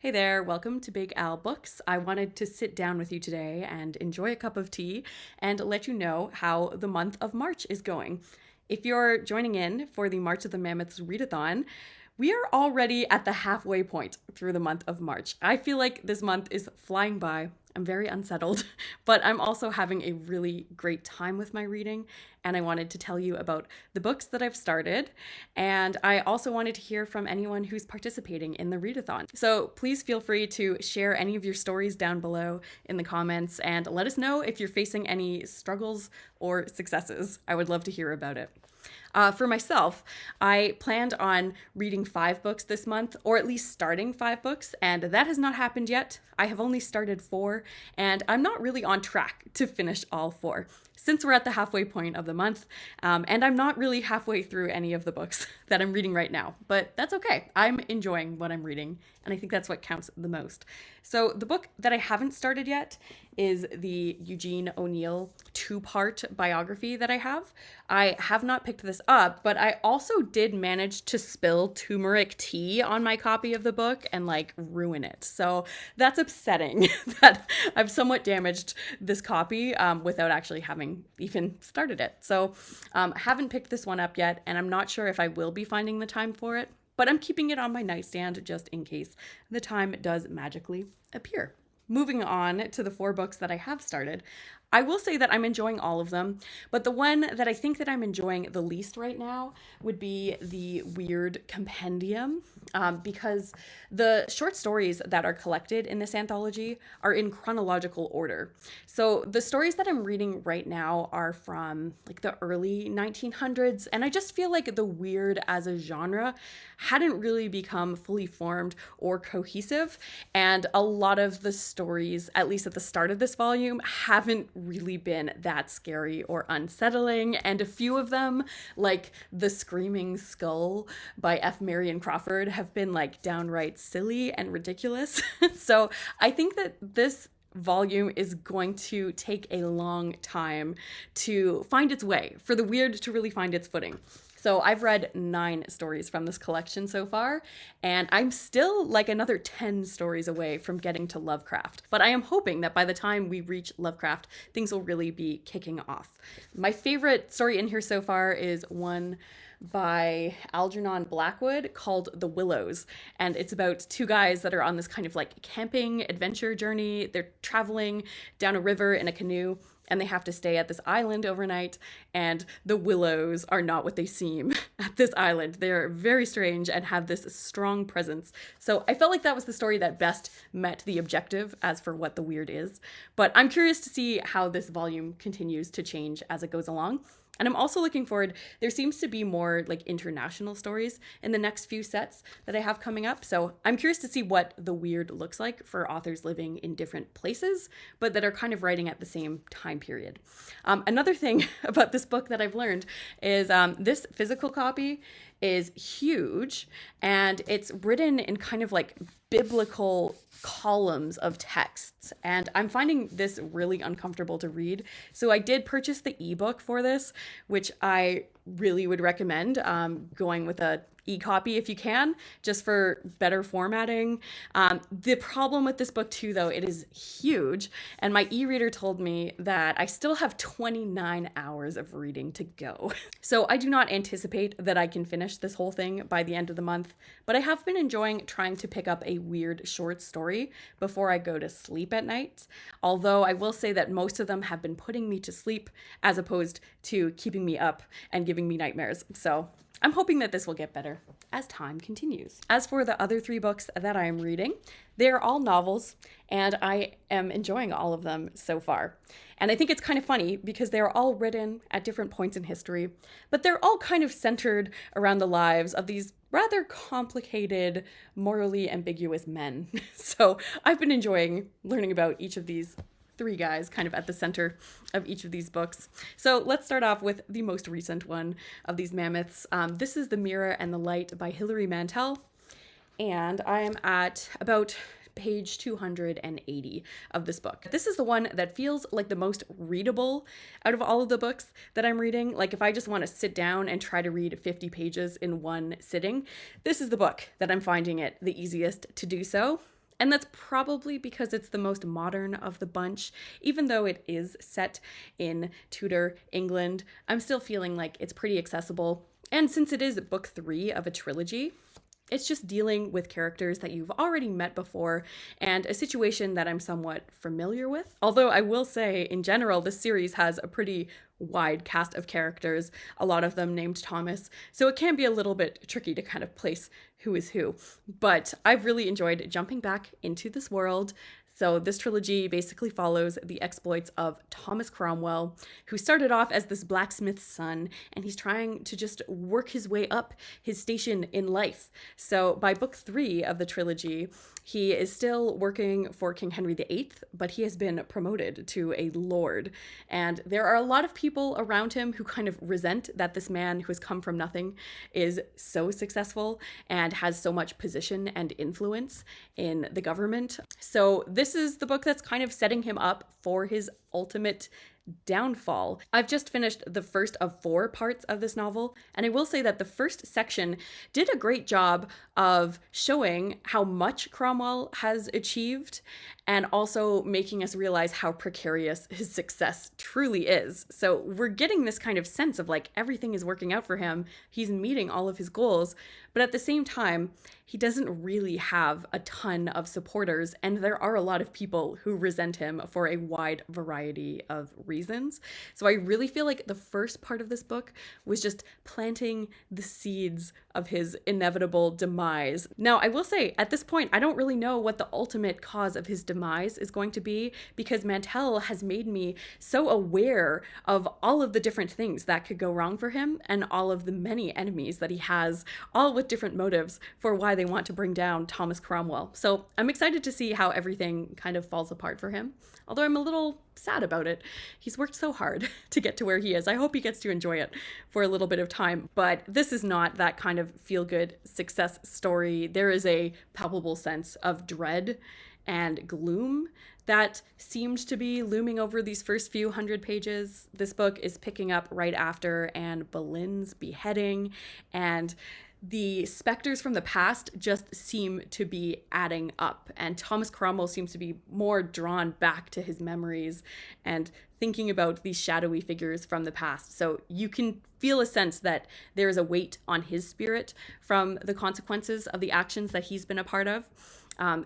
Hey there, welcome to Big Al Books. I wanted to sit down with you today and enjoy a cup of tea and let you know how the month of March is going. If you're joining in for the March of the Mammoths Readathon, we are already at the halfway point through the month of March. I feel like this month is flying by. I'm very unsettled, but I'm also having a really great time with my reading. And I wanted to tell you about the books that I've started. And I also wanted to hear from anyone who's participating in the readathon. So please feel free to share any of your stories down below in the comments and let us know if you're facing any struggles or successes. I would love to hear about it. For myself, I planned on reading 5 books this month, or at least starting 5 books, and that has not happened yet. I have only started 4, and I'm not really on track to finish all 4 since we're at the halfway point of the month, and I'm not really halfway through any of the books that I'm reading right now, but that's okay. I'm enjoying what I'm reading, and I think that's what counts the most. So the book that I haven't started yet is the Eugene O'Neill 2-part biography that I have. I have not picked this up, but I also did manage to spill turmeric tea on my copy of the book and ruin it. So that's upsetting that I've somewhat damaged this copy without actually having even started it. So I haven't picked this one up yet, and I'm not sure if I will be finding the time for it, but I'm keeping it on my nightstand just in case the time does magically appear. Moving on to the 4 books that I have started, I will say that I'm enjoying all of them, but the one that I think that I'm enjoying the least right now would be the Weird Compendium, because the short stories that are collected in this anthology are in chronological order. So the stories that I'm reading right now are from the early 1900s, and I just feel like the weird as a genre hadn't really become fully formed or cohesive, and a lot of the stories, at least at the start of this volume, haven't really been that scary or unsettling, and a few of them, like The Screaming Skull by F. Marion Crawford, have been downright silly and ridiculous. So I think that this volume is going to take a long time to find its way, for the weird to really find its footing. So I've read 9 stories from this collection so far, and I'm still another 10 stories away from getting to Lovecraft. But I am hoping that by the time we reach Lovecraft, things will really be kicking off. My favorite story in here so far is one by Algernon Blackwood called The Willows. And it's about 2 guys that are on this kind of camping adventure journey. They're traveling down a river in a canoe, and they have to stay at this island overnight, and the willows are not what they seem at this island. They're very strange and have this strong presence. So I felt like that was the story that best met the objective as for what the weird is. But I'm curious to see how this volume continues to change as it goes along. And I'm also looking forward, there seems to be more international stories in the next few sets that I have coming up. So I'm curious to see what the weird looks like for authors living in different places, but that are kind of writing at the same time period. Another thing about this book that I've learned is this physical copy is huge, and it's written in kind of biblical columns of texts, and I'm finding this really uncomfortable to read. So I did purchase the ebook for this, which I really would recommend going with a e-copy if you can, just for better formatting. The problem with this book too, though, it is huge, and my e-reader told me that I still have 29 hours of reading to go. So I do not anticipate that I can finish this whole thing by the end of the month, but I have been enjoying trying to pick up a weird short story before I go to sleep at night, although I will say that most of them have been putting me to sleep as opposed to keeping me up and giving me nightmares. So I'm hoping that this will get better as time continues. As for the other 3 books that I am reading, they're all novels, and I am enjoying all of them so far. And I think it's kind of funny because they're all written at different points in history, but they're all kind of centered around the lives of these rather complicated, morally ambiguous men. So I've been enjoying learning about each of these 3 guys kind of at the center of each of these books. So let's start off with the most recent one of these mammoths. This is The Mirror and the Light by Hilary Mantel, and I am at about page 280 of this book. This is the one that feels like the most readable out of all of the books that I'm reading. If I just want to sit down and try to read 50 pages in one sitting, this is the book that I'm finding it the easiest to do so. And that's probably because it's the most modern of the bunch. Even though it is set in Tudor England, I'm still feeling like it's pretty accessible. And since it is book 3 of a trilogy, it's just dealing with characters that you've already met before and a situation that I'm somewhat familiar with. Although I will say, in general, this series has a pretty wide cast of characters, a lot of them named Thomas, so it can be a little bit tricky to kind of place who is who. But I've really enjoyed jumping back into this world. So this trilogy basically follows the exploits of Thomas Cromwell, who started off as this blacksmith's son, and he's trying to just work his way up his station in life. So by book 3 of the trilogy, he is still working for King Henry VIII, but he has been promoted to a lord. And there are a lot of people around him who kind of resent that this man who has come from nothing is so successful and has so much position and influence in the government. So this is the book that's kind of setting him up for his ultimate downfall. I've just finished the first of 4 parts of this novel, and I will say that the first section did a great job of showing how much Cromwell has achieved and also making us realize how precarious his success truly is. So we're getting this kind of sense of like everything is working out for him, he's meeting all of his goals, but at the same time, he doesn't really have a ton of supporters, and there are a lot of people who resent him for a wide variety of reasons. So I really feel like the first part of this book was just planting the seeds of his inevitable demise. Now, I will say, at this point, I don't really know what the ultimate cause of his demise is going to be, because Mantel has made me so aware of all of the different things that could go wrong for him and all of the many enemies that he has, all with different motives for why they want to bring down Thomas Cromwell. So I'm excited to see how everything kind of falls apart for him, although I'm a little sad about it. He's worked so hard to get to where he is. I hope he gets to enjoy it for a little bit of time, but this is not that kind of feel-good success story. There is a palpable sense of dread and gloom that seemed to be looming over these first few 100 pages. This book is picking up right after Anne Boleyn's beheading, and the specters from the past just seem to be adding up, and Thomas Cromwell seems to be more drawn back to his memories and thinking about these shadowy figures from the past. So you can feel a sense that there is a weight on his spirit from the consequences of the actions that he's been a part of.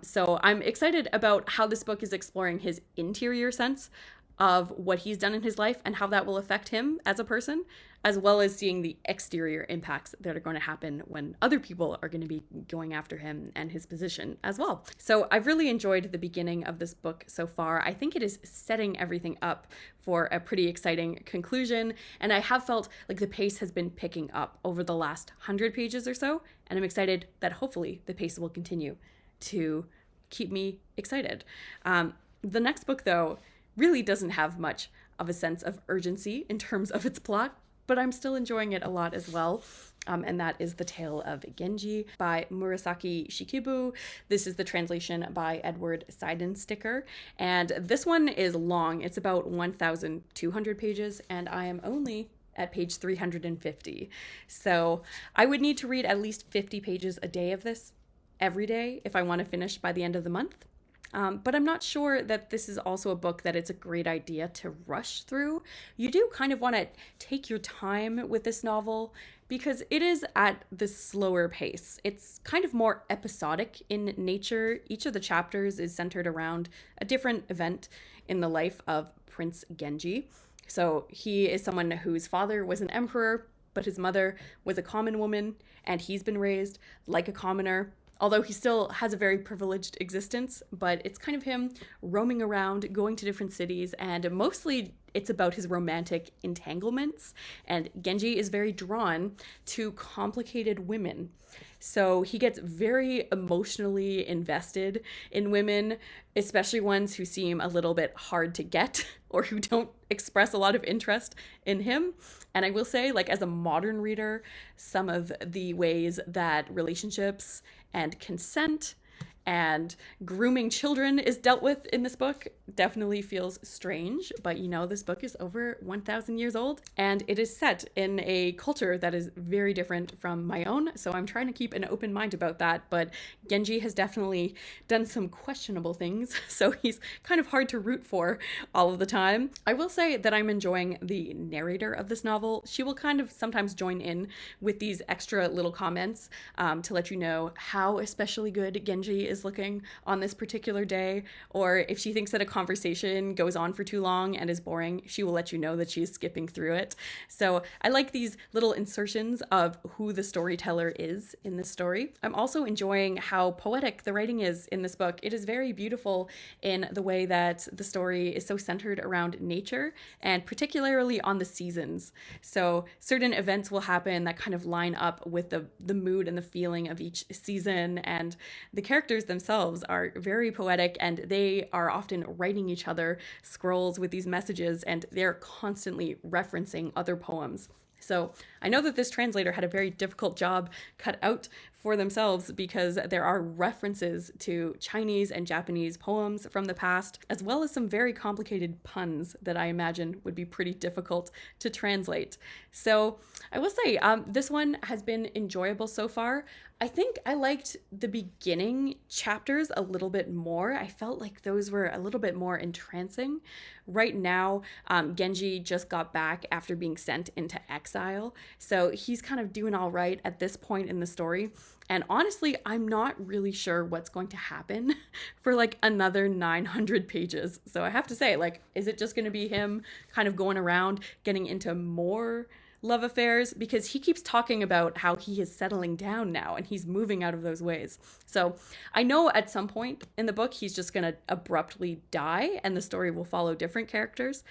So I'm excited about how this book is exploring his interior sense of what he's done in his life and how that will affect him as a person, as well as seeing the exterior impacts that are going to happen when other people are going to be going after him and his position as well. So I've really enjoyed the beginning of this book so far. I think it is setting everything up for a pretty exciting conclusion, and I have felt like the pace has been picking up over the last 100 pages or so, and I'm excited that hopefully the pace will continue to keep me excited. The next book, though, really doesn't have much of a sense of urgency in terms of its plot, but I'm still enjoying it a lot as well. And that is The Tale of Genji by Murasaki Shikibu. This is the translation by Edward Seidensticker. And this one is long. It's about 1,200 pages, and I am only at page 350. So I would need to read at least 50 pages a day of this every day if I want to finish by the end of the month. But I'm not sure that this is also a book that it's a great idea to rush through. You do kind of want to take your time with this novel because it is at this slower pace. It's kind of more episodic in nature. Each of the chapters is centered around a different event in the life of Prince Genji. So he is someone whose father was an emperor, but his mother was a common woman, and he's been raised like a commoner. Although he still has a very privileged existence, but it's kind of him roaming around, going to different cities, and mostly it's about his romantic entanglements. And Genji is very drawn to complicated women. So he gets very emotionally invested in women, especially ones who seem a little bit hard to get or who don't express a lot of interest in him. And I will say, like, as a modern reader, some of the ways that relationships and consent and grooming children is dealt with in this book definitely feels strange, but you know, this book is over 1,000 years old and it is set in a culture that is very different from my own. So I'm trying to keep an open mind about that. But Genji has definitely done some questionable things, so he's kind of hard to root for all of the time. I will say that I'm enjoying the narrator of this novel. She will kind of sometimes join in with these extra little comments to let you know how especially good Genji is looking on this particular day, or if she thinks that a conversation goes on for too long and is boring, she will let you know that she's skipping through it. So I like these little insertions of who the storyteller is in this story. I'm also enjoying how poetic the writing is in this book. It is very beautiful in the way that the story is so centered around nature and particularly on the seasons. So certain events will happen that kind of line up with the mood and the feeling of each season, and the characters themselves are very poetic and they are often writing each other scrolls with these messages, and they're constantly referencing other poems. So I know that this translator had a very difficult job cut out for themselves because there are references to Chinese and Japanese poems from the past, as well as some very complicated puns that I imagine would be pretty difficult to translate. So I will say this one has been enjoyable so far. I think I liked the beginning chapters a little bit more. I felt like those were a little bit more entrancing. Right now, Genji just got back after being sent into exile, so he's kind of doing all right at this point in the story. And honestly, I'm not really sure what's going to happen for like another 900 pages. So I have to say, like, is it just going to be him kind of going around getting into more love affairs? Because he keeps talking about how he is settling down now and he's moving out of those ways. So I know at some point in the book, he's just going to abruptly die and the story will follow different characters.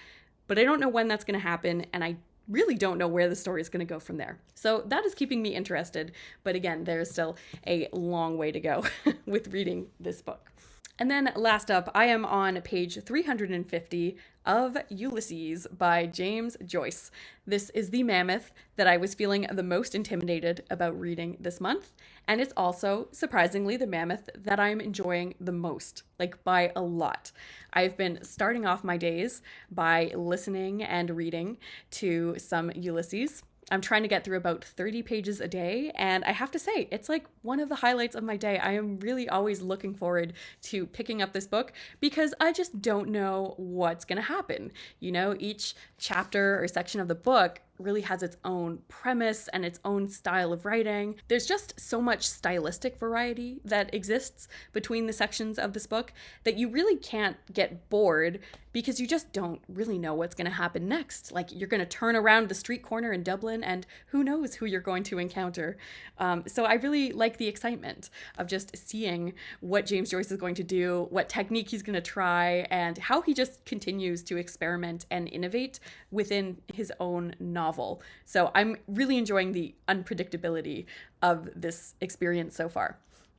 But I don't know when that's going to happen. And I really don't know where the story is going to go from there. So that is keeping me interested. But again, there's still a long way to go with reading this book. And then last up, I am on page 350 of Ulysses by James Joyce. This is the mammoth that I was feeling the most intimidated about reading this month. And it's also, surprisingly, the mammoth that I'm enjoying the most, like by a lot. I've been starting off my days by listening and reading to some Ulysses. I'm trying to get through about 30 pages a day, and I have to say, it's like one of the highlights of my day. I am really always looking forward to picking up this book because I just don't know what's going to happen. You know, each chapter or section of the book really has its own premise and its own style of writing. There's just so much stylistic variety that exists between the sections of this book that you really can't get bored because you just don't really know what's going to happen next. Like, you're going to turn around the street corner in Dublin and who knows who you're going to encounter. So I really like the excitement of just seeing what James Joyce is going to do, what technique he's going to try, and how he just continues to experiment and innovate within his own novel. So I'm really enjoying the unpredictability of this experience so far.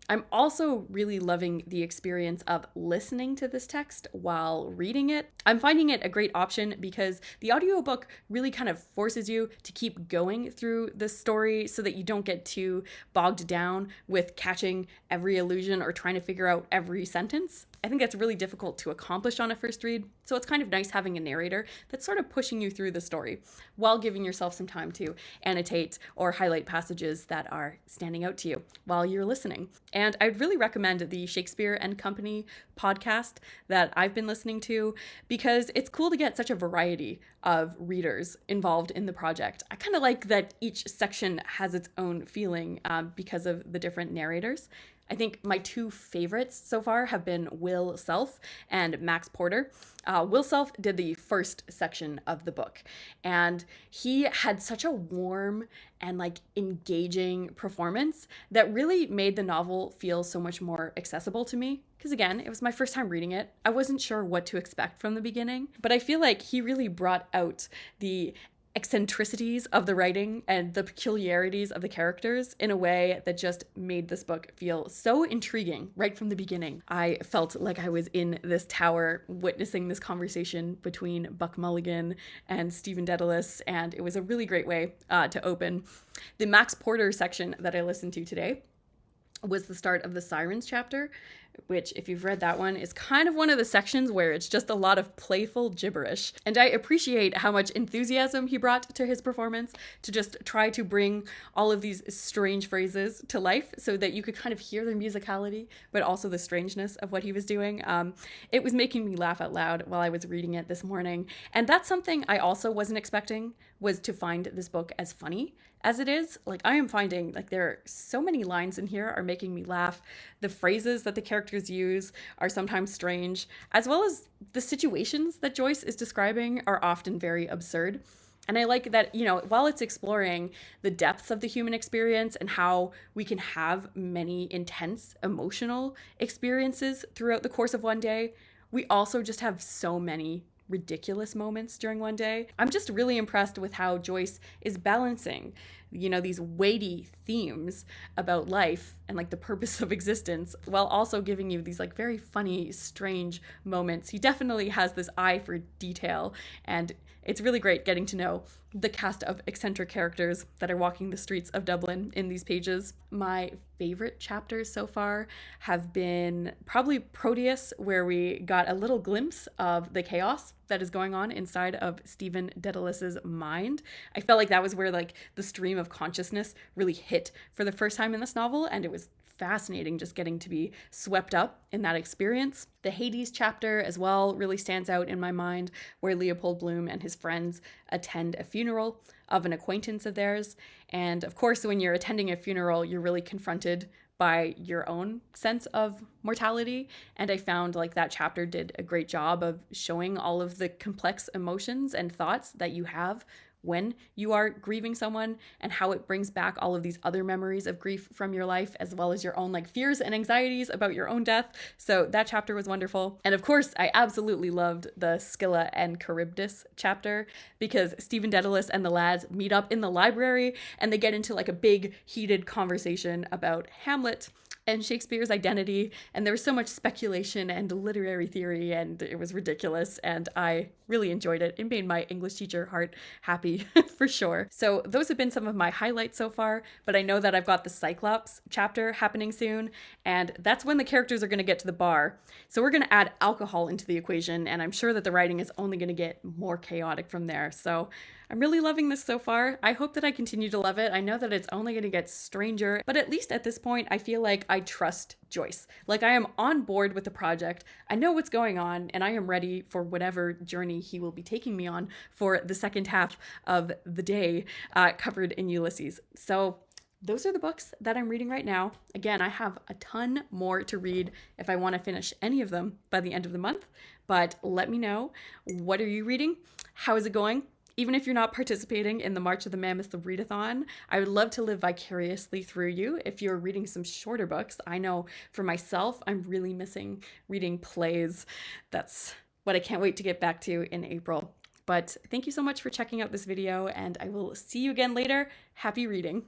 I'm also really loving the experience of listening to this text while reading it. I'm finding it a great option because the audiobook really kind of forces you to keep going through the story so that you don't get too bogged down with catching every allusion or trying to figure out every sentence. I think that's really difficult to accomplish on a first read, so it's kind of nice having a narrator that's sort of pushing you through the story while giving yourself some time to annotate or highlight passages that are standing out to you while you're listening. And I'd really recommend the Shakespeare and Company podcast that I've been listening to because it's cool to get such a variety of readers involved in the project. I kind of like that each section has its own feeling because of the different narrators. I think my two favorites so far have been Will Self and Max Porter. Will Self did the first section of the book, and he had such a warm and like engaging performance that really made the novel feel so much more accessible to me. Because again, it was my first time reading it. I wasn't sure what to expect from the beginning, but I feel like he really brought out the eccentricities of the writing and the peculiarities of the characters in a way that just made this book feel so intriguing right from the beginning. I felt like I was in this tower witnessing this conversation between Buck Mulligan and Stephen Dedalus, and it was a really great way to open. The Max Porter section that I listened to today was the start of the Sirens chapter, which, if you've read that one, is kind of one of the sections where it's just a lot of playful gibberish. And I appreciate how much enthusiasm he brought to his performance to just try to bring all of these strange phrases to life so that you could kind of hear the musicality, but also the strangeness of what he was doing. It was making me laugh out loud while I was reading it this morning. And that's something I also wasn't expecting, was to find this book as funny as it is. Like, I am finding like there are so many lines in here are making me laugh. The phrases that the characters use are sometimes strange, as well as the situations that Joyce is describing are often very absurd. And I like that, you know, while it's exploring the depths of the human experience and how we can have many intense emotional experiences throughout the course of one day, we also just have so many ridiculous moments during one day. I'm just really impressed with how Joyce is balancing, you know, these weighty themes about life and like the purpose of existence, while also giving you these like very funny, strange moments. He definitely has this eye for detail, and it's really great getting to know the cast of eccentric characters that are walking the streets of Dublin in these pages. My favorite chapters so far have been probably Proteus, where we got a little glimpse of the chaos that is going on inside of Stephen Daedalus's mind. I felt like that was where like the stream of consciousness really hit for the first time in this novel, and it was fascinating just getting to be swept up in that experience. The Hades chapter as well really stands out in my mind, where Leopold Bloom and his friends attend a funeral of an acquaintance of theirs. And of course, when you're attending a funeral, you're really confronted by your own sense of mortality. And I found like that chapter did a great job of showing all of the complex emotions and thoughts that you have when you are grieving someone, and how it brings back all of these other memories of grief from your life, as well as your own like fears and anxieties about your own death. So that chapter was wonderful. And of course, I absolutely loved the Scylla and Charybdis chapter, because Stephen Daedalus and the lads meet up in the library and they get into like a big heated conversation about Hamlet and Shakespeare's identity, and there was so much speculation and literary theory, and it was ridiculous, and I really enjoyed it. It made my English teacher heart happy for sure. So those have been some of my highlights so far, but I know that I've got the Cyclops chapter happening soon, and that's when the characters are going to get to the bar. So we're going to add alcohol into the equation, and I'm sure that the writing is only going to get more chaotic from there. So I'm really loving this so far. I hope that I continue to love it. I know that it's only going to get stranger, but at least at this point, I feel like I trust Joyce. Like, I am on board with the project. I know what's going on, and I am ready for whatever journey he will be taking me on for the second half of the day covered in Ulysses. So those are the books that I'm reading right now. Again, I have a ton more to read if I want to finish any of them by the end of the month, but let me know, what are you reading? How is it going? Even if you're not participating in the March of the Mammoths Readathon, I would love to live vicariously through you if you're reading some shorter books. I know for myself, I'm really missing reading plays. That's what I can't wait to get back to in April. But thank you so much for checking out this video, and I will see you again later. Happy reading.